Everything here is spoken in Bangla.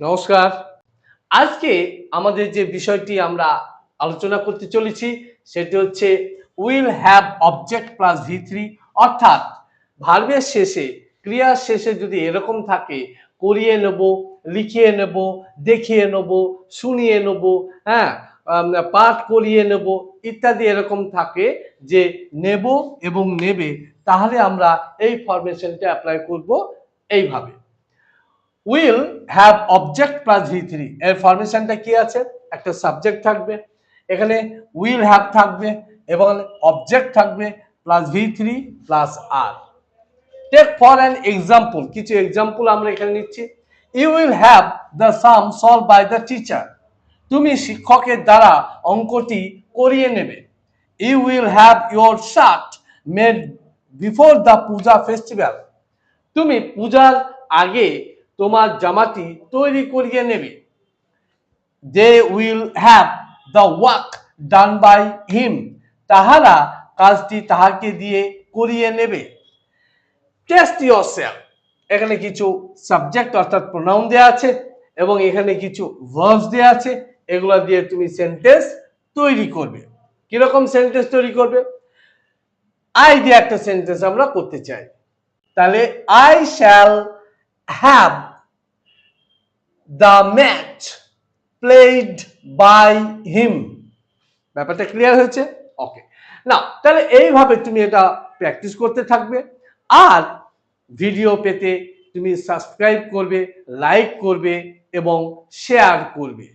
নমস্কার। আজকে আমাদের যে বিষয়টি আমরা আলোচনা করতে চলেছি সেটি হচ্ছে উইল হ্যাভ অবজেক্ট প্লাস ভি3, অর্থাৎ ভার্বের শেষে ক্রিয়ার শেষে যদি এরকম থাকে করিয়ে নেব, লিখিয়ে নেব, দেখিয়ে নেব, শুনিয়ে নেব, হ্যাঁ, পাঠ করিয়ে নেব ইত্যাদি এরকম থাকে যে নেব এবং নেবে, তাহলে আমরা এই ফরমেশনটা অ্যাপ্লাই করব এইভাবে। উইল হ্যাভ অবজেক্ট প্লাস ভি3 এর ফরমেশনটা কি আছে? একটা সাবজেক্ট থাকবে, এখানে উইল হ্যাভ থাকবে এবং অবজেক্ট থাকবে প্লাস ভি3 প্লাস আর। টেক ফর অ্যান এক্সাম্পল, কিছু এক্সাম্পল আমরা এখানে নিচ্ছি। You will have the sum solve by the teacher, তুমি শিক্ষকের দ্বারা অঙ্কটি করিয়ে নেবে। You will have your shirt made before the puja festival, তুমি পূজার আগে তোমার জামাটি তৈরি করিয়ে নেবে। They will have the work done by him, তাহারা কাজটি তাহাকে দিয়ে করিয়ে নেবে। টেস্ট ইয়োরসেলফ, এখানে কিছু সাবজেক্ট অর্থাৎ প্রোনাউন দেওয়া আছে এবং এখানে কিছু ভার্বস দেওয়া আছে, এগুলো দিয়ে তুমি সেন্টেন্স তৈরি করবে। কিরকম সেন্টেন্স তৈরি করবে? আই দিয়ে একটা সেন্টেন্স আমরা করতে চাই, তাহলে I shall have the match played by him. ব্যাপারটা ক্লিয়ার হয়েছে? ওকে, না তাহলে এইভাবে তুমি এটা প্র্যাকটিস করতে থাকবে। আর ভিডিও পেতে তুমি সাবস্ক্রাইব করবে, লাইক করবে এবং শেয়ার করবে।